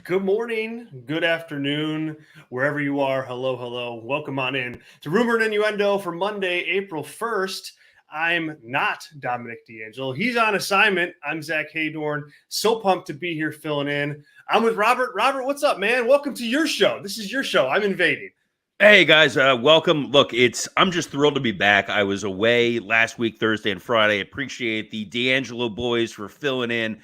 Good morning, good afternoon, wherever you are. Hello, hello. Welcome on in to Rumor and Innuendo for Monday, April 1st. I'm not Dominic D'Angelo. He's on assignment. I'm Zack Heydorn. So pumped to be here filling in. I'm with Robert. Robert, what's up, man? Welcome to your show. This is your show. I'm invading. Hey guys, welcome. Look, I'm just thrilled to be back. I was away last week, Thursday and Friday. Appreciate the D'Angelo boys for filling in,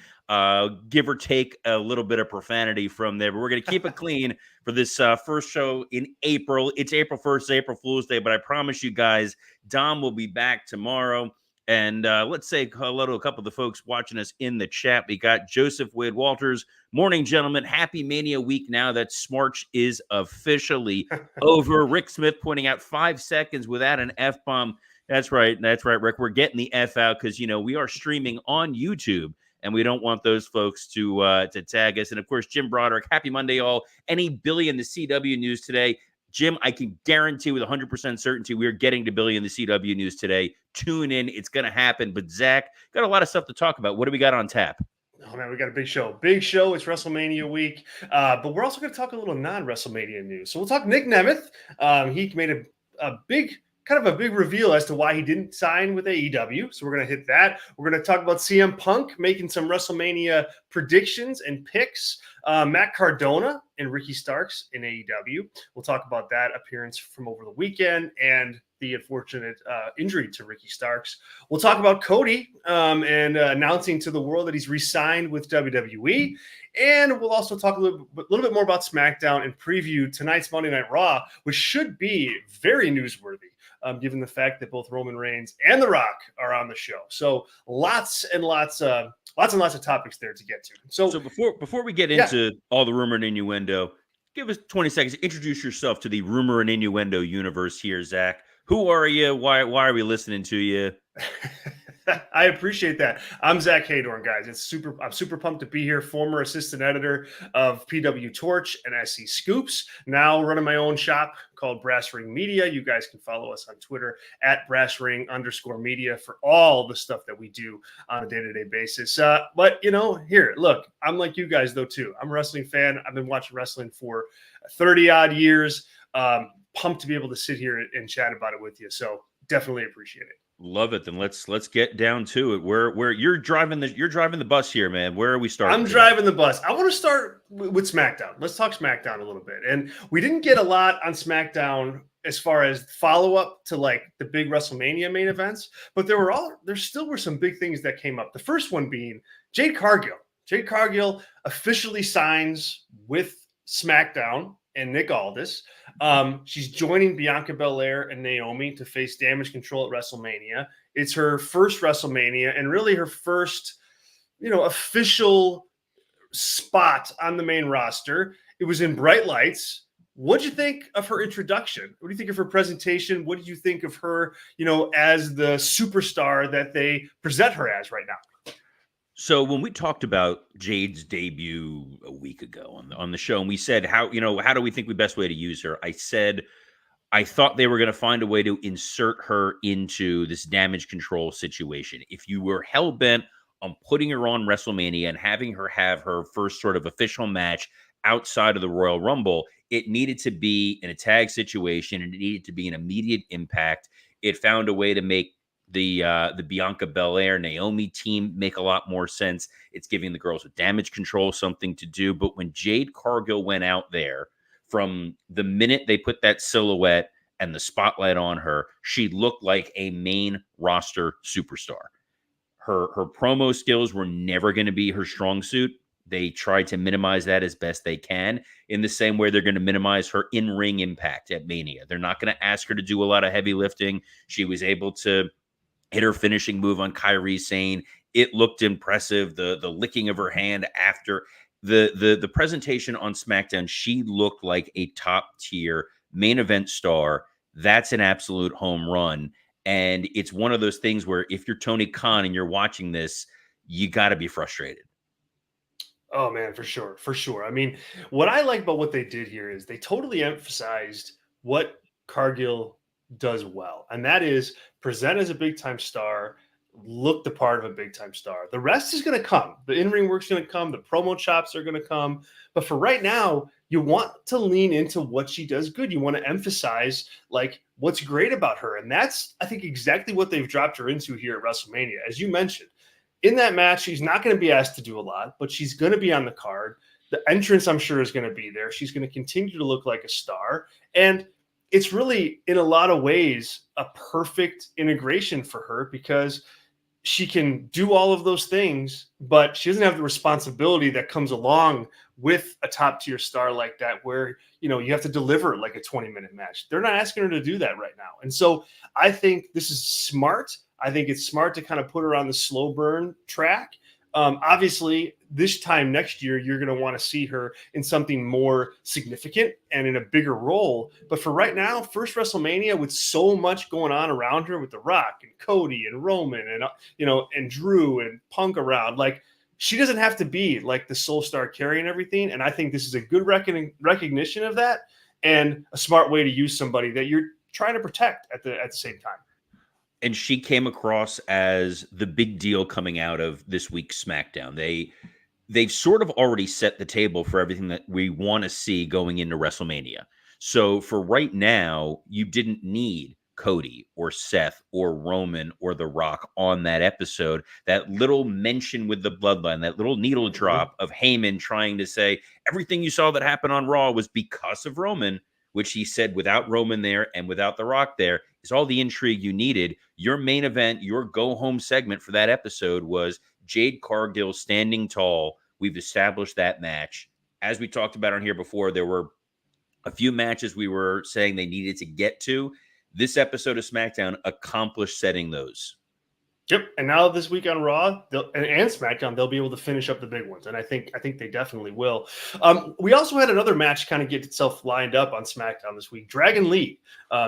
give or take a little bit of profanity from there. But we're going to keep it clean for this first show in April. It's April 1st, April Fool's Day, but I promise you guys, Dom will be back tomorrow. And let's say hello to a couple of the folks watching us in the chat. We got Joseph Wade Walters. Morning, gentlemen. Happy Mania week now that Smarch is officially over. Rick Smith pointing out 5 seconds without an F-bomb. That's right, Rick. We're getting the F out because, we are streaming on YouTube, and we don't want those folks to tag us. And, of course, Jim Broderick, happy Monday, all. Any Billy in the CW news today? Jim, I can guarantee with 100% certainty we are getting to Billy in the CW news today. Tune in. It's going to happen. But, Zach, got a lot of stuff to talk about. What do we got on tap? Oh, man, we got a big show. Big show. It's WrestleMania week. But we're also going to talk a little non-WrestleMania news. So we'll talk Nick Nemeth. He made a big reveal as to why he didn't sign with AEW. So we're going to hit that. We're going to talk about CM Punk making some WrestleMania predictions and picks. Matt Cardona and Ricky Starks in AEW. We'll talk about that appearance from over the weekend and the unfortunate injury to Ricky Starks. We'll talk about Cody and announcing to the world that he's re-signed with WWE. And we'll also talk a little bit more about SmackDown and preview tonight's Monday Night Raw, which should be very newsworthy. Given the fact that both Roman Reigns and The Rock are on the show. So lots and lots of topics there to get to. So before we get into all the rumor and innuendo, give us 20 seconds to introduce yourself to the rumor and innuendo universe here, Zach. Who are you? Why are we listening to you? I appreciate that. I'm Zack Heydorn, guys. I'm super pumped to be here. Former assistant editor of PW Torch and SC Scoops. Now running my own shop called Brass Ring Media. You guys can follow us on Twitter at @brassring_media for all the stuff that we do on a day-to-day basis. But here, look, I'm like you guys though too. I'm a wrestling fan. I've been watching wrestling for 30 odd years. Pumped to be able to sit here and chat about it with you. So definitely appreciate it. Love it. Then let's get down to it. Where you're driving the bus here, man. Where are we starting? I'm driving the bus. I want to start with SmackDown. Let's talk SmackDown a little bit. And we didn't get a lot on SmackDown as far as follow-up to like the big WrestleMania main events, but there still were some big things that came up. The first one being Jade Cargill. Jade Cargill officially signs with SmackDown and Nick Aldis. She's joining Bianca Belair and Naomi to face Damage Control at WrestleMania. It's her first WrestleMania and really her first, official spot on the main roster. It was in bright lights. What did you think of her introduction? What do you think of her presentation? What did you think of her, as the superstar that they present her as right now? So when we talked about Jade's debut a week ago on the show, and we said how do we think the best way to use her? I said I thought they were going to find a way to insert her into this Damage Control situation. If you were hell bent on putting her on WrestleMania and having her have her first sort of official match outside of the Royal Rumble, it needed to be in a tag situation and it needed to be an immediate impact. It found a way to make the Bianca Belair Naomi team make a lot more sense. It's giving the girls with Damage Control something to do. But when Jade Cargill went out there, from the minute they put that silhouette and the spotlight on her, she looked like a main roster superstar. Her promo skills were never going to be her strong suit. They tried to minimize that as best they can, in the same way they're going to minimize her in-ring impact at Mania. They're not going to ask her to do a lot of heavy lifting. She was able to hit her finishing move on Kairi Sane. It looked impressive. The licking of her hand after the presentation on SmackDown, she looked like a top tier main event star. That's an absolute home run. And it's one of those things where if you're Tony Khan and you're watching this, you got to be frustrated. Oh man, for sure. For sure. I mean, what I like about what they did here is they totally emphasized what Cargill does well. And that is present as a big time star, look the part of a big time star. The rest is going to come. The in-ring work's going to come. The promo chops are going to come. But for right now, you want to lean into what she does good. You want to emphasize like what's great about her. And that's, I think, exactly what they've dropped her into here at WrestleMania. As you mentioned, in that match, she's not going to be asked to do a lot, but she's going to be on the card. The entrance, I'm sure, is going to be there. She's going to continue to look like a star. And it's really, in a lot of ways, a perfect integration for her because she can do all of those things, but she doesn't have the responsibility that comes along with a top tier star like that, where, you know, you have to deliver like a 20-minute match. They're not asking her to do that right now. And so I think this is smart. I think it's smart to kind of put her on the slow burn track. Obviously, this time next year, you're going to want to see her in something more significant and in a bigger role. But for right now, first WrestleMania with so much going on around her with The Rock and Cody and Roman and, you know, and Drew and Punk around, like she doesn't have to be like the sole star carrying everything. And I think this is a good recognition of that and a smart way to use somebody that you're trying to protect at the same time. And she came across as the big deal coming out of this week's SmackDown. They've sort of already set the table for everything that we want to see going into WrestleMania. So for right now, you didn't need Cody or Seth or Roman or The Rock on that episode. That little mention with the bloodline, that little needle drop of Heyman trying to say everything you saw that happened on Raw was because of Roman, which he said without Roman there and without The Rock there is all the intrigue you needed. Your main event, your go-home segment for that episode was Jade Cargill standing tall. We've established that match. As we talked about on here before, there were a few matches we were saying they needed to get to. This episode of SmackDown accomplished setting those. Yep, and now this week on Raw and SmackDown, they'll be able to finish up the big ones, and I think they definitely will. We also had another match kind of get itself lined up on SmackDown this week. Dragon Lee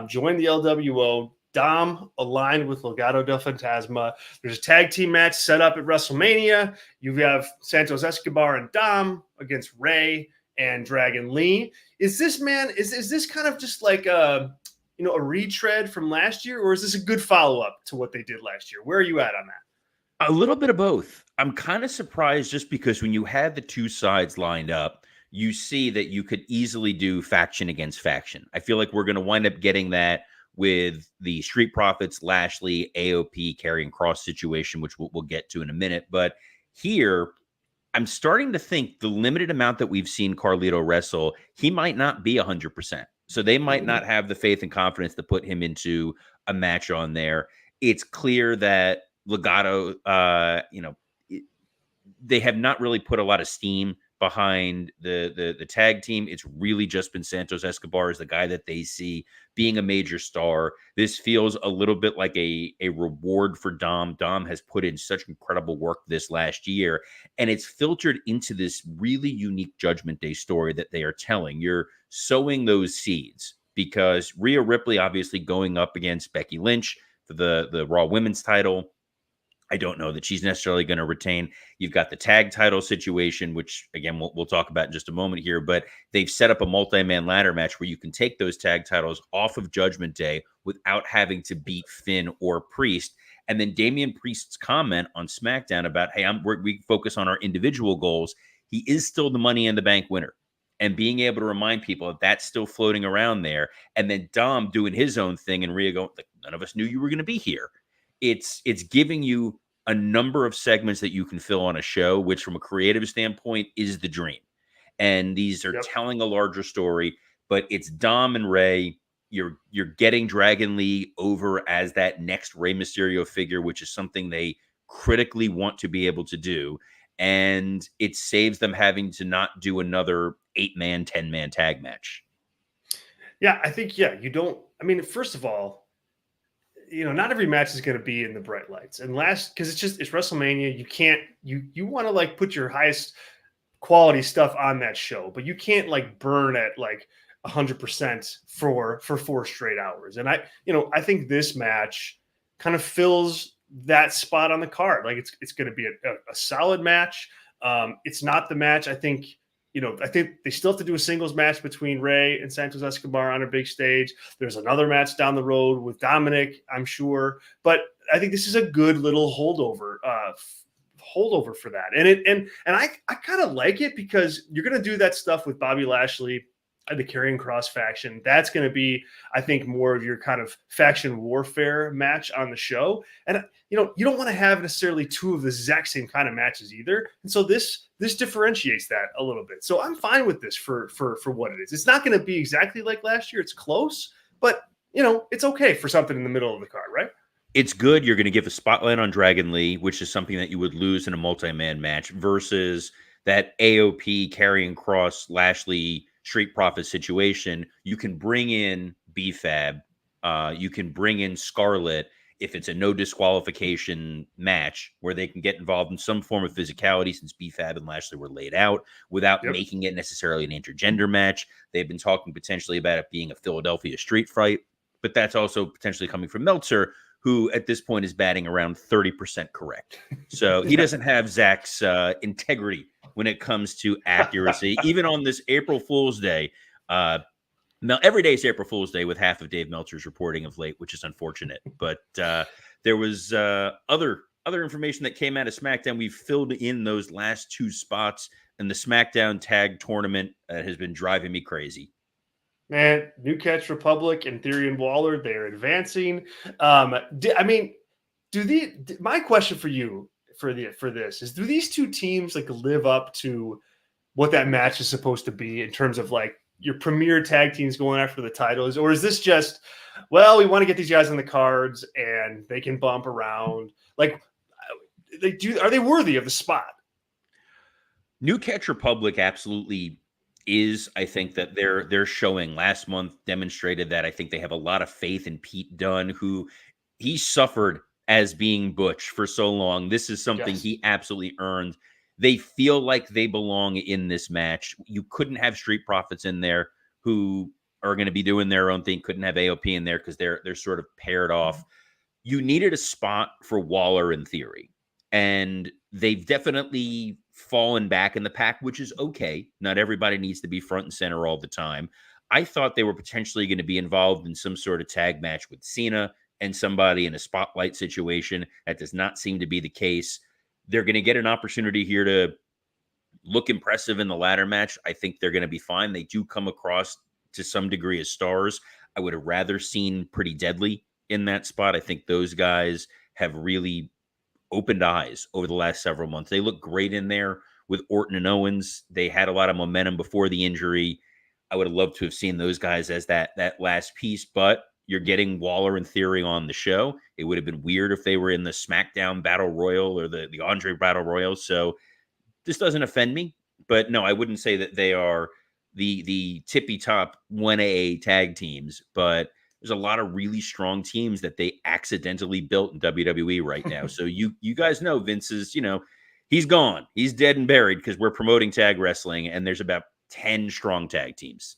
joined the LWO. Dom aligned with Legado del Fantasma. There's a tag team match set up at WrestleMania. You have Santos Escobar and Dom against Ray and Dragon Lee. Is this kind of just like a retread from last year, or is this a good follow-up to what they did last year? Where are you at on that? A little bit of both. I'm kind of surprised just because when you had the two sides lined up, you see that you could easily do faction against faction. I feel like we're going to wind up getting that with the Street Profits, Lashley, AOP, Karrion Kross situation, which we'll get to in a minute. But here, I'm starting to think the limited amount that we've seen Carlito wrestle, he might not be 100%. So they might not have the faith and confidence to put him into a match on there. It's clear that Legado, they have not really put a lot of steam behind the tag team. It's really just been Santos Escobar as the guy that they see being a major star. This feels a little bit like a reward for Dom. Dom has put in such incredible work this last year, and it's filtered into this really unique Judgment Day story that they are telling. You're sowing those seeds because Rhea Ripley obviously going up against Becky Lynch for the Raw Women's title. I don't know that she's necessarily going to retain. You've got the tag title situation, which, again, we'll talk about in just a moment here, but they've set up a multi-man ladder match where you can take those tag titles off of Judgment Day without having to beat Finn or Priest. And then Damian Priest's comment on SmackDown about, hey, we focus on our individual goals. He is still the Money in the Bank winner. And being able to remind people that that's still floating around there. And then Dom doing his own thing and Rhea going, like, none of us knew you were going to be here. It's giving you a number of segments that you can fill on a show, which from a creative standpoint is the dream. And these are telling a larger story, but it's Dom and Ray. You're getting Dragon Lee over as that next Rey Mysterio figure, which is something they critically want to be able to do. And it saves them having to not do another 8-man, 10-man tag match. Yeah, I think, you don't. I mean, first of all, not every match is going to be in the bright lights. And because it's WrestleMania, you can't, you want to like put your highest quality stuff on that show, but you can't like burn at like 100% for 4 straight hours. And I think this match kind of fills that spot on the card. Like it's going to be a solid match. It's not the match. I think they still have to do a singles match between Ray and Santos Escobar on a big stage. There's another match down the road with Dominic, I'm sure. But I think this is a good little holdover for that. And I kind of like it because you're going to do that stuff with Bobby Lashley and the Karrion Kross faction. That's going to be, I think, more of your kind of faction warfare match on the show. And you don't want to have necessarily two of the exact same kind of matches either. And so this differentiates that a little bit. So I'm fine with this for what it is. It's not going to be exactly like last year. It's close, but it's okay for something in the middle of the card, right? It's good. You're going to give a spotlight on Dragon Lee, which is something that you would lose in a multi-man match, versus that AOP, Karrion Kross, Lashley, Street Profit situation. You can bring in BFAB. You can bring in Scarlett if it's a no disqualification match where they can get involved in some form of physicality, since BFAB and Lashley were laid out, without making it necessarily an intergender match. They've been talking potentially about it being a Philadelphia street fight, but that's also potentially coming from Meltzer, who at this point is batting around 30% correct. So he doesn't have Zack's integrity when it comes to accuracy. Even on this April Fool's Day, every day is April Fool's Day with half of Dave Meltzer's reporting of late, which is unfortunate. But there was other information that came out of SmackDown. We've filled in those last two spots, and the SmackDown Tag Tournament has been driving me crazy. Man, New Catch Republic and Theory and Waller, they're advancing. My question for you for this is, do these two teams like live up to what that match is supposed to be in terms of like your premier tag teams going after the titles? Or is this just, well, we want to get these guys on the cards and they can bump around? Like, are they worthy of the spot? New Catch Republic absolutely is. I think that their showing last month demonstrated that. I think they have a lot of faith in Pete Dunne, who he suffered as being Butch for so long. This is something he absolutely earned. They feel like they belong in this match. You couldn't have Street Profits in there, who are going to be doing their own thing. Couldn't have AOP in there because they're sort of paired off. You needed a spot for Waller in Theory, and they've definitely fallen back in the pack, which is okay. Not everybody needs to be front and center all the time. I thought they were potentially going to be involved in some sort of tag match with Cena and somebody in a spotlight situation. That does not seem to be the case. They're going to get an opportunity here to look impressive in the ladder match. I think they're going to be fine. They do come across to some degree as stars. I would have rather seen Pretty Deadly in that spot. I think those guys have really opened eyes over the last several months. They look great in there with Orton and Owens. They had a lot of momentum before the injury. I would have loved to have seen those guys as that last piece, but you're getting Waller and Theory on the show. It would have been weird if they were in the SmackDown Battle Royal or the Andre Battle Royal. So this doesn't offend me, but no, I wouldn't say that they are the tippy top 1AA tag teams, but there's a lot of really strong teams that they accidentally built in WWE right now. So you guys know Vince is, he's gone. He's dead and buried because we're promoting tag wrestling, and there's about 10 strong tag teams.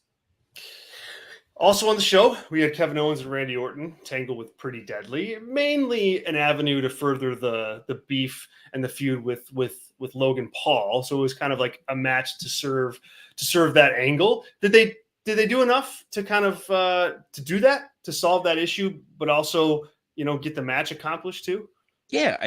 Also on the show, we had Kevin Owens and Randy Orton tangle with Pretty Deadly, mainly an avenue to further the beef and the feud with Logan Paul. So it was kind of like a match to serve that angle. Did they do enough to kind of to do that, to solve that issue, but also get the match accomplished too? Yeah,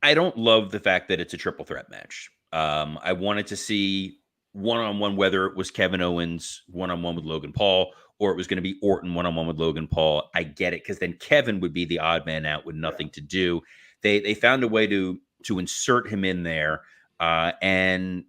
I don't love the fact that it's a triple threat match. I wanted to see one-on-one, whether it was Kevin Owens one-on-one with Logan Paul, or it was going to be Orton one-on-one with Logan Paul. I get it, because then Kevin would be the odd man out with nothing to do. They found a way to insert him in there, and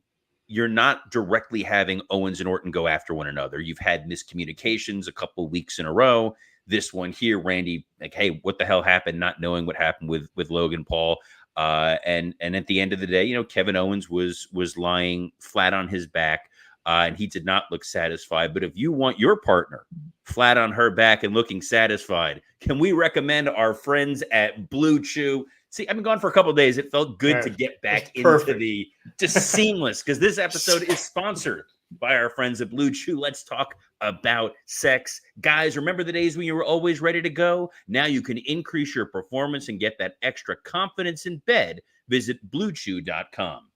you're not directly having Owens and Orton go after one another. You've had miscommunications a couple weeks in a row. This one here, Randy, like, hey, what the hell happened? Not knowing what happened with Logan Paul. And at the end of the day, Kevin Owens was lying flat on his back, and he did not look satisfied. But if you want your partner flat on her back and looking satisfied, can we recommend our friends at Blue Chew? See, I've been gone for a couple of days. It felt good to get back into just seamless, because this episode is sponsored by our friends at Blue Chew. Let's talk about sex. Guys, remember the days when you were always ready to go? Now you can increase your performance and get that extra confidence in bed. Visit BlueChew.com.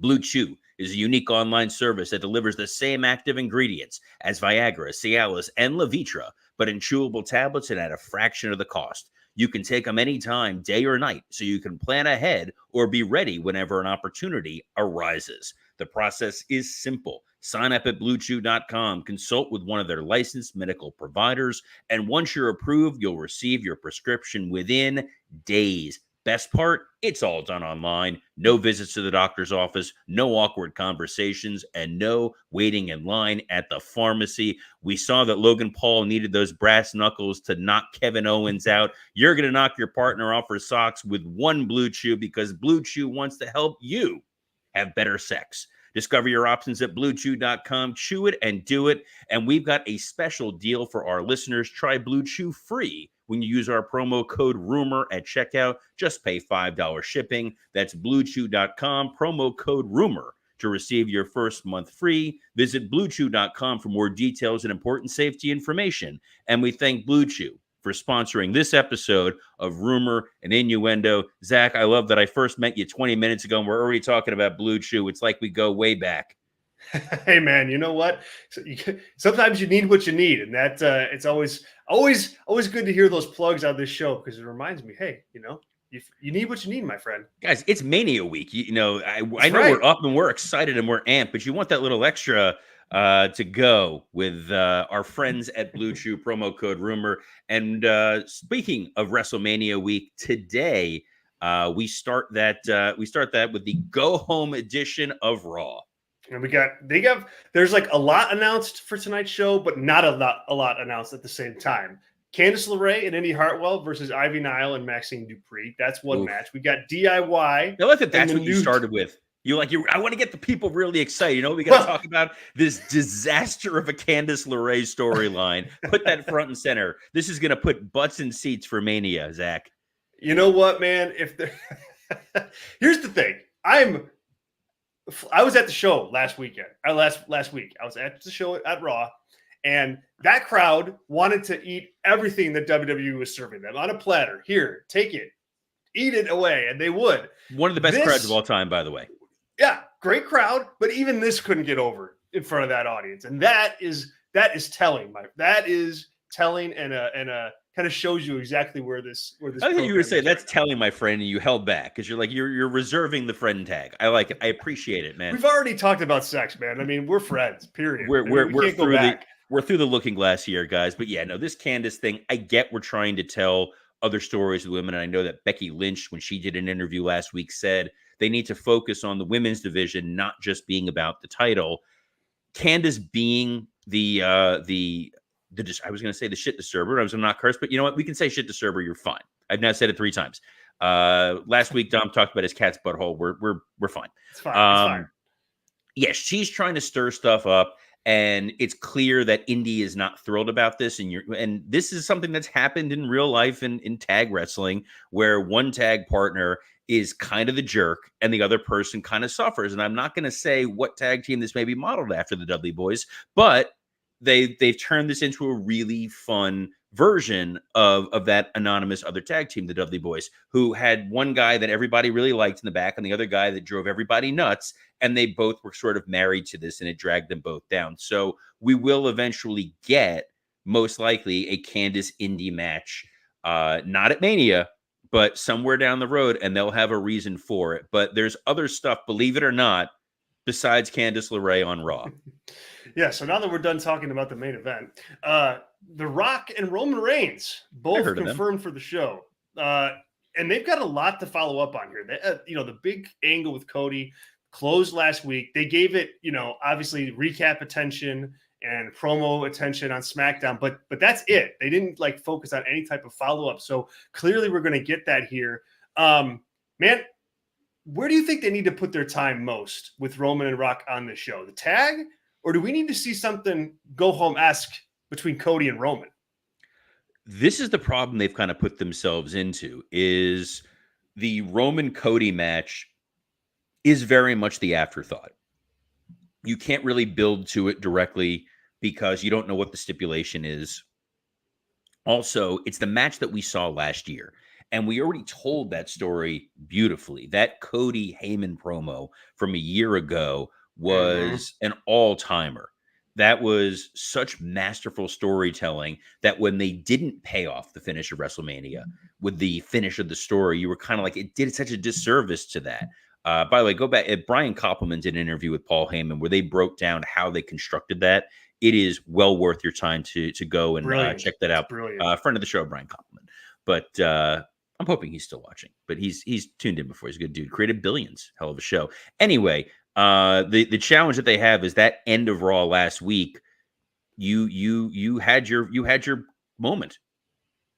Blue Chew is a unique online service that delivers the same active ingredients as Viagra, Cialis, and Levitra, but in chewable tablets and at a fraction of the cost. You can take them anytime, day or night, so you can plan ahead or be ready whenever an opportunity arises. The process is simple. Sign up at BlueChew.com, consult with one of their licensed medical providers, and once you're approved, you'll receive your prescription within days. Best part, it's all done online. No visits to the doctor's office, no awkward conversations, and no waiting in line at the pharmacy. We saw that Logan Paul needed those brass knuckles to knock Kevin Owens out. You're going to knock your partner off her socks with one Blue Chew, because Blue Chew wants to help you have better sex. Discover your options at BlueChew.com. Chew it and do it. And we've got a special deal for our listeners. Try Blue Chew free when you use our promo code RUMOR at checkout. Just pay $5 shipping. That's BlueChew.com, promo code RUMOR to receive your first month free. Visit BlueChew.com for more details and important safety information. And we thank Blue Chew for sponsoring this episode of Rumor and Innuendo. Zach, I love that I first met you 20 minutes ago and we're already talking about Blue Chew. It's like we go way back. Hey man, you know what? Sometimes you need what you need, and that it's always good to hear those plugs on this show, because it reminds me, hey, you need what you need, my friend. Guys, it's Mania week. I know right. We're up and we're excited and we're amped, but you want that little extra to go with our friends at Blue Chew, promo code Rumor. And speaking of WrestleMania week, today we start that with the go home edition of Raw. And there's like a lot announced for tonight's show, but not a lot announced at the same time. Candice LeRae and Indy Hartwell versus Ivy Nile and Maxine Dupree. That's one match. We got DIY. I like that. That's what you started with. I want to get the people really excited. We got to talk about this disaster of a Candice LeRae storyline. Put that front and center. This is going to put butts in seats for Mania, Zach. You know what, man? Here's the thing. I was at the show last weekend. Last week, I was at the show at Raw, and that crowd wanted to eat everything that WWE was serving them on a platter. Here, take it, eat it away, and they would. One of the best crowds of all time, by the way. Yeah, great crowd, but even this couldn't get over in front of that audience, and that is telling. That is telling, and kind of shows you exactly where this. I think you were saying that's telling, my friend, and you held back because you're reserving the friend tag. I like it. I appreciate it, man. We've already talked about sex, man. I mean, we're friends. Period. We're through the looking glass here, guys. But yeah, no, this Candice thing. I get we're trying to tell other stories with women, and I know that Becky Lynch, when she did an interview last week, said they need to focus on the women's division, not just being about the title. Candice being I was going to say the shit disturber. I was going to not curse, but you know what? We can say shit disturber. You're fine. I've now said it 3 times. Last week, Dom talked about his cat's butthole. We're fine. It's fine. It's fine. Yes, she's trying to stir stuff up, and it's clear that Indy is not thrilled about this. And this is something that's happened in real life in tag wrestling, where one tag partner is kind of the jerk and the other person kind of suffers. And I'm not going to say what tag team this may be modeled after, the Dudley Boys, but they've turned this into a really fun version of that anonymous other tag team, the Dudley Boys, who had one guy that everybody really liked in the back and the other guy that drove everybody nuts. And they both were sort of married to this, and it dragged them both down. So we will eventually get, most likely, a Candice Indy match, not at Mania, but somewhere down the road, and they'll have a reason for it. But there's other stuff, believe it or not, besides Candice LeRae on Raw. Yeah, so now that we're done talking about the main event, The Rock and Roman Reigns both confirmed for the show. And they've got a lot to follow up on here. The big angle with Cody closed last week. They gave it, obviously recap attention and promo attention on SmackDown, but that's it. They didn't focus on any type of follow-up. So clearly we're going to get that here. Man, where do you think they need to put their time most with Roman and Rock on the show? The tag? Or do we need to see something go-home-esque between Cody and Roman? This is the problem they've kind of put themselves into, is the Roman-Cody match is very much the afterthought. You can't really build to it directly because you don't know what the stipulation is. Also, it's the match that we saw last year, and we already told that story beautifully. That Cody Heyman promo from a year ago was an all-timer. That was such masterful storytelling that when they didn't pay off the finish of WrestleMania with the finish of the story, you were kind of like, it did such a disservice to that. By the way, go back. Brian Koppelman did an interview with Paul Heyman where they broke down how they constructed that. It is well worth your time to go and check that out. Friend of the show, Brian Koppelman. But I'm hoping he's still watching. But he's tuned in before. He's a good dude. Created billions. Hell of a show. Anyway, the challenge that they have is that end of Raw last week. You had your moment.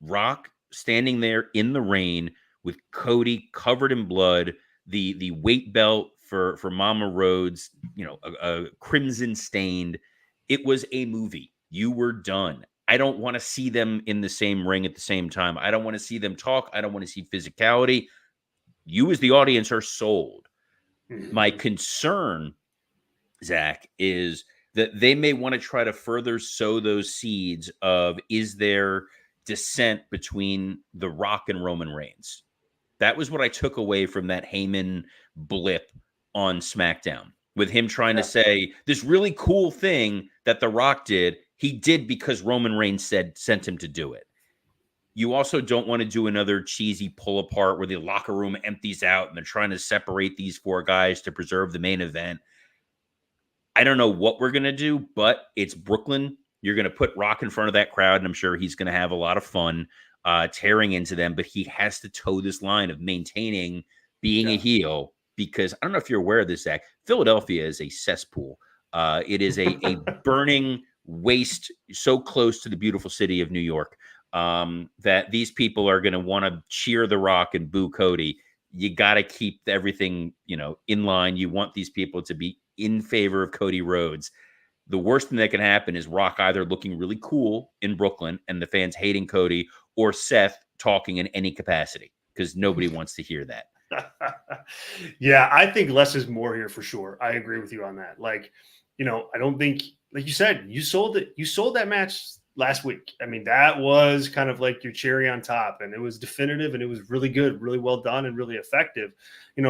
Rock standing there in the rain with Cody covered in blood, the weight belt for Mama Rhodes, a crimson stained. It was a movie. You were done. I don't want to see them in the same ring at the same time. I don't want to see them talk. I don't want to see physicality. You as the audience are sold. My concern, Zach, is that they may want to try to further sow those seeds of, is there dissent between The Rock and Roman Reigns? That was what I took away from that Heyman blip on SmackDown, with him trying to say this really cool thing that The Rock did. He did because Roman Reigns sent him to do it. You also don't want to do another cheesy pull apart where the locker room empties out and they're trying to separate these four guys to preserve the main event. I don't know what we're going to do, but it's Brooklyn. You're going to put Rock in front of that crowd, and I'm sure he's going to have a lot of fun tearing into them, but he has to toe this line of maintaining being a heel, because I don't know if you're aware of this, Zach. Philadelphia is a cesspool. It is a burning waste so close to the beautiful city of New York that these people are going to want to cheer The Rock and boo Cody. You got to keep everything, in line. You want these people to be in favor of Cody Rhodes. The worst thing that can happen is Rock either looking really cool in Brooklyn and the fans hating Cody, or Seth talking in any capacity, because nobody wants to hear that. Yeah, I think less is more here for sure. I agree with you on that. I don't think, like you said, you sold it. You sold that match last week. I mean, that was kind of like your cherry on top, and it was definitive, and it was really good, really well done, and really effective.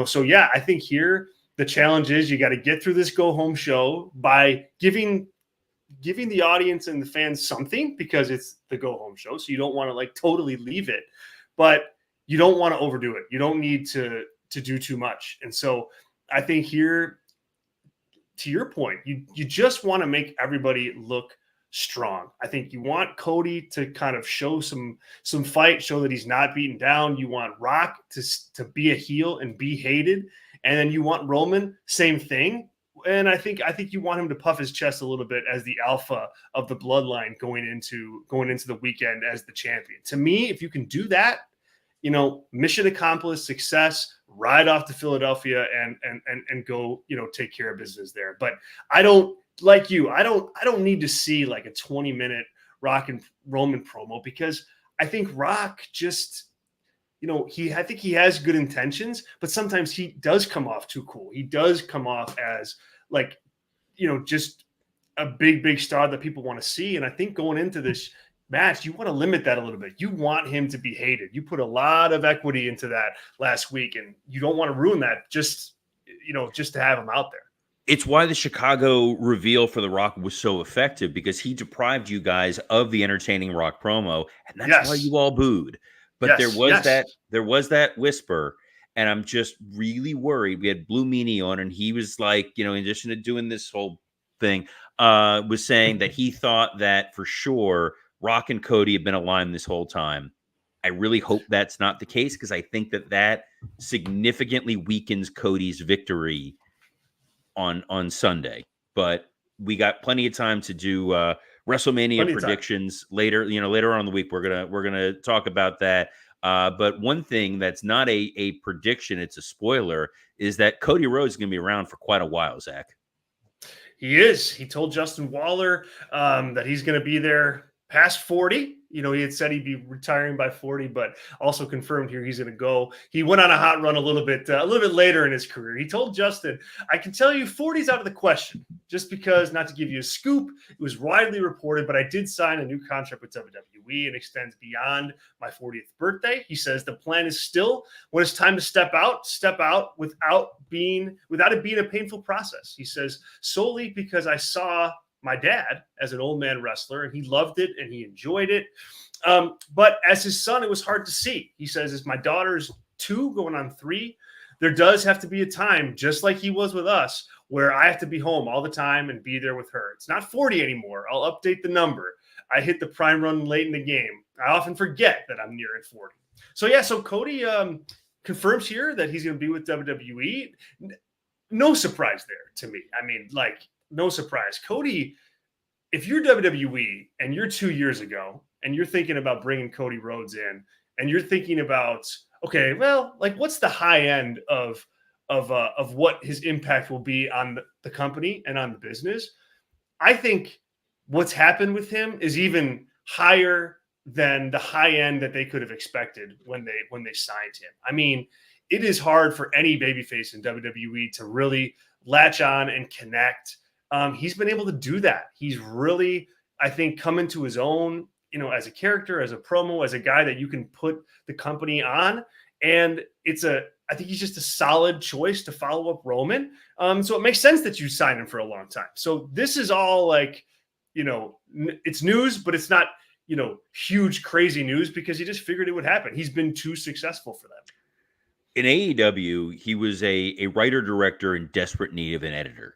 So yeah, I think here the challenge is you got to get through this go home show by giving the audience and the fans something, because it's the go home show. So you don't want to totally leave it, but you don't want to overdo it. You don't need to do too much. And so I think here, to your point, you just want to make everybody look strong. I think you want Cody to kind of show some fight, show that he's not beaten down. You want Rock to be a heel and be hated. And then you want Roman, same thing. And I think you want him to puff his chest a little bit as the alpha of the bloodline going into the weekend as the champion. To me, if you can do that, mission accomplished, success, ride off to Philadelphia and go, take care of business there. But I don't, like you, I don't need to see like a 20-minute Rock and Roman promo, because I think Rock just, I think he has good intentions, but sometimes he does come off too cool. He does come off as just a big star that people want to see. And I think going into this match, you want to limit that a little bit. You want him to be hated. You put a lot of equity into that last week, and you don't want to ruin that just to have him out there. It's why the Chicago reveal for The Rock was so effective, because he deprived you guys of the entertaining Rock promo, and that's why you all booed. But there was that whisper, and I'm just really worried. We had Blue Meanie on, and he was like, in addition to doing this whole thing, was saying that he thought that for sure Rock and Cody have been aligned this whole time. I really hope that's not the case, because I think that significantly weakens Cody's victory on Sunday. But we got plenty of time to do WrestleMania predictions later. Later on in the week, we're gonna talk about that. But one thing that's not a prediction, it's a spoiler, is that Cody Rhodes is gonna be around for quite a while, Zach. He is. He told Justin Waller that he's going to be there past 40. He had said he'd be retiring by 40, but also confirmed here he's going to go. He went on a hot run a little bit later in his career. He told Justin, I can tell you 40's out of the question, just because, not to give you a scoop, it was widely reported, but I did sign a new contract with WWE and extends beyond my 40th birthday. He says the plan is still, when it's time to step out without it being a painful process. He says, solely because I saw my dad as an old man wrestler, and he loved it and he enjoyed it. But as his son, it was hard to see. He says, as my daughter's 2 going on 3, there does have to be a time, just like he was with us, where I have to be home all the time and be there with her. It's not 40 anymore. I'll update the number. I hit the prime run late in the game. I often forget that I'm nearing 40. So yeah, so Cody confirms here that he's going to be with WWE. No surprise there to me. I mean, like, no surprise. Cody, if you're WWE and you're 2 years ago and you're thinking about bringing Cody Rhodes in and you're thinking about, okay, well, like, what's the high end of what his impact will be on the company and on the business? I think what's happened with him is even higher than the high end that they could have expected when they signed him. I mean, it is hard for any babyface in WWE to really latch on and connect. He's been able to do that. He's really, I think, come into his own, as a character, as a promo, as a guy that you can put the company on. And I think he's just a solid choice to follow up Roman. So it makes sense that you sign him for a long time. So this is all like, it's news, but it's not, huge, crazy news because he just figured it would happen. He's been too successful for them. In AEW, he was a writer-director in desperate need of an editor.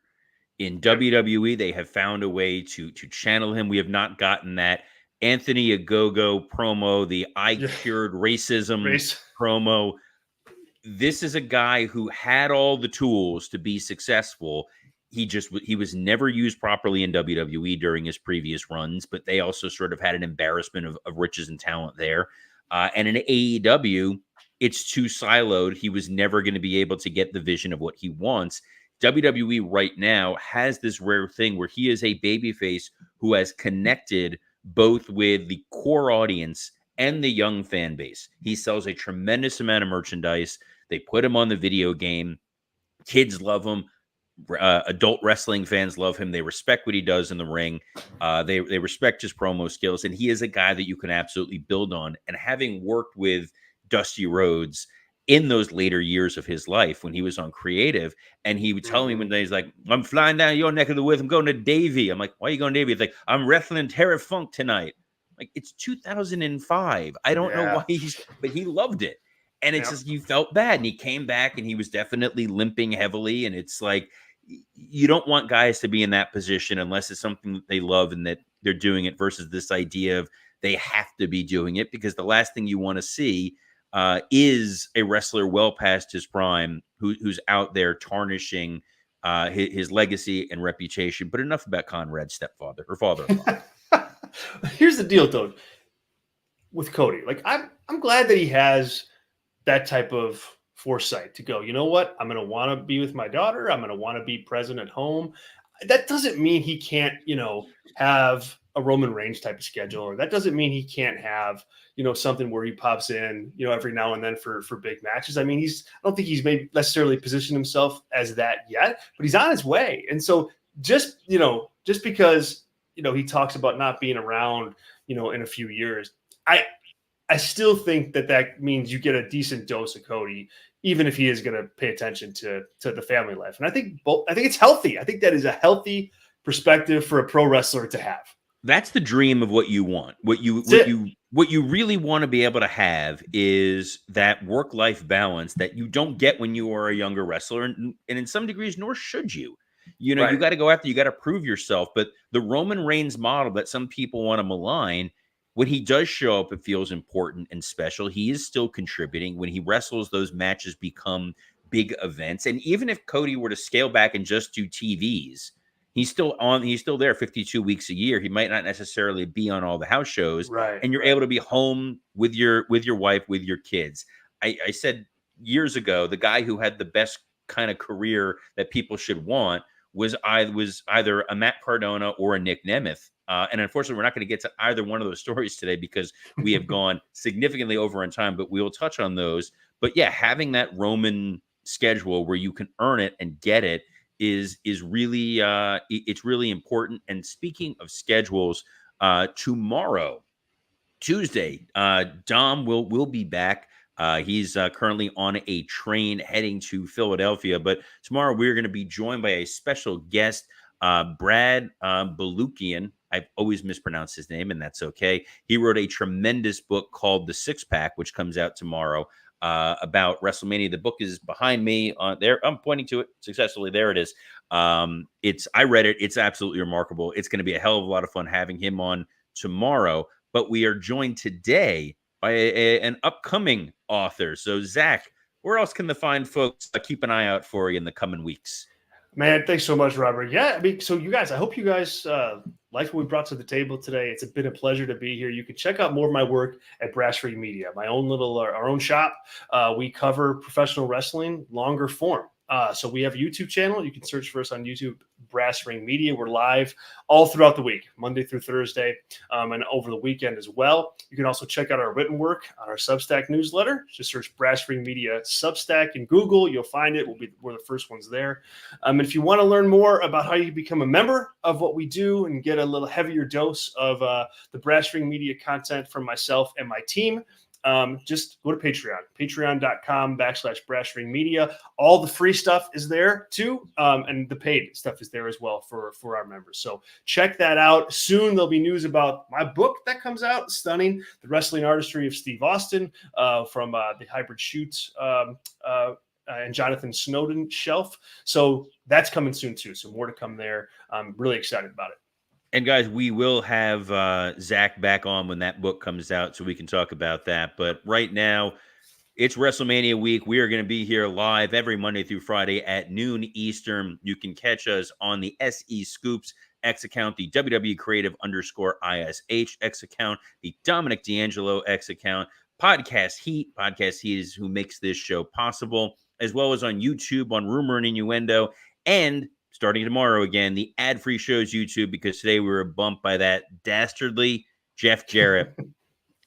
In WWE, they have found a way to channel him. We have not gotten that Anthony Ogogo promo, the I cured racism promo. This is a guy who had all the tools to be successful. He was never used properly in WWE during his previous runs, but they also sort of had an embarrassment of riches and talent there. And in AEW, it's too siloed. He was never going to be able to get the vision of what he wants. WWE right now has this rare thing where he is a babyface who has connected both with the core audience and the young fan base. He sells a tremendous amount of merchandise. They put him on the video game. Kids love him. Adult wrestling fans love him. They respect what he does in the ring. They respect his promo skills. And he is a guy that you can absolutely build on. And having worked with Dusty Rhodes in those later years of his life when he was on creative, and he would tell me one day, he's like, I'm flying down your neck of the woods. I'm going to Davie. I'm like, why are you going to Davie? He's like, I'm wrestling Terra Funk tonight. Like, it's 2005. I don't know why but he loved it. And it's just, you felt bad. And he came back and he was definitely limping heavily. And it's like, you don't want guys to be in that position unless it's something that they love and that they're doing it, versus this idea of they have to be doing it, because the last thing you want to see is a wrestler well past his prime who's out there tarnishing his legacy and reputation. But enough about Conrad's stepfather or father-in-law. Here's the deal, though, with Cody. Like, I'm glad that he has that type of foresight to go, you know what? I'm going to want to be with my daughter. I'm going to want to be present at home. That doesn't mean he can't, have a Roman Reigns type of schedule, or that doesn't mean he can't have, something where he pops in, every now and then for big matches. I mean, I don't think he's maybe necessarily positioned himself as that yet, but he's on his way. And so just because, he talks about not being around, in a few years, I still think that means you get a decent dose of Cody, even if he is going to pay attention to the family life. And I think it's healthy. I think that is a healthy perspective for a pro wrestler to have. That's the dream of what you want. What you really want to be able to have is that work-life balance that you don't get when you are a younger wrestler, and in some degrees, nor should you. You got to go after, you got to prove yourself. But the Roman Reigns model that some people want to malign, when he does show up, it feels important and special. He is still contributing. When he wrestles, those matches become big events. And even if Cody were to scale back and just do TVs, he's still there 52 weeks a year. He might not necessarily be on all the house shows. Right. And you're able to be home with your wife, with your kids. I said years ago, the guy who had the best kind of career that people should want was either a Matt Cardona or a Nick Nemeth. And unfortunately, we're not going to get to either one of those stories today because we have gone significantly over in time, but we will touch on those. But yeah, having that Roman schedule where you can earn it and get it is really it's really important. And speaking of schedules, tomorrow, Tuesday, Dom will be back. He's currently on a train heading to Philadelphia, but tomorrow we're going to be joined by a special guest. Brad Balukian. I've always mispronounced his name, and that's okay. He wrote a tremendous book called The Six Pack, which comes out tomorrow, about WrestleMania. The book is behind me on there. I'm pointing to it successfully. There it is. I read it. It's absolutely remarkable. It's going to be a hell of a lot of fun having him on tomorrow. But we are joined today by an upcoming author. So, Zack, where else can the fine folks keep an eye out for you in the coming weeks? Man, thanks so much, Robert. Yeah, I mean, so you guys, I hope you guys like what we brought to the table today. It's been a pleasure to be here. You can check out more of my work at Brass Ring Media, my own little, our own shop. We cover professional wrestling, longer form. So we have a YouTube channel. You can search for us on YouTube, Brass Ring Media. We're live all throughout the week, Monday through Thursday, and over the weekend as well. You can also check out our written work on our Substack newsletter. Just search Brass Ring Media Substack in Google. You'll find it. We're the first ones there. If you want to learn more about how you become a member of what we do and get a little heavier dose of the Brass Ring Media content from myself and my team, just go to patreon.com/Brass Ring Media. All the free stuff is there too. And the paid stuff is there as well for our members. So check that out. Soon there'll be news about my book that comes out, Stunning, The Wrestling Artistry of Steve Austin, from the Hybrid Shoot and Jonathan Snowden shelf. So that's coming soon too. So more to come there. I'm really excited about it. And guys, we will have Zack back on when that book comes out so we can talk about that. But right now, it's WrestleMania week. We are going to be here live every Monday through Friday at noon Eastern. You can catch us on the SE Scoops X account, the WWE Creative _ISH X account, the Dominic D'Angelo X account, Podcast Heat. Podcast Heat is who makes this show possible, as well as on YouTube on Rumor and Innuendo, and starting tomorrow again, the ad-free shows YouTube, because today we were bumped by that dastardly Jeff Jarrett.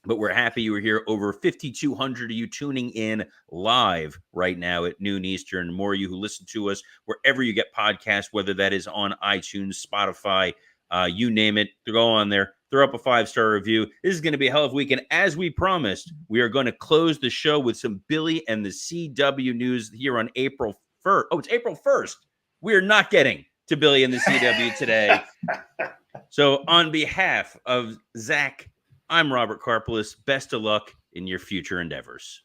But we're happy you were here. Over 5,200 of you tuning in live right now at noon Eastern. More of you who listen to us wherever you get podcasts, whether that is on iTunes, Spotify, you name it. Go on there. Throw up a 5-star review. This is going to be a hell of a week. And as we promised, we are going to close the show with some Billy and the CW news here on April 1st. Oh, it's April 1st. We are not getting to Billy and the CW today. So on behalf of Zack, I'm Robert Karpeles. Best of luck in your future endeavors.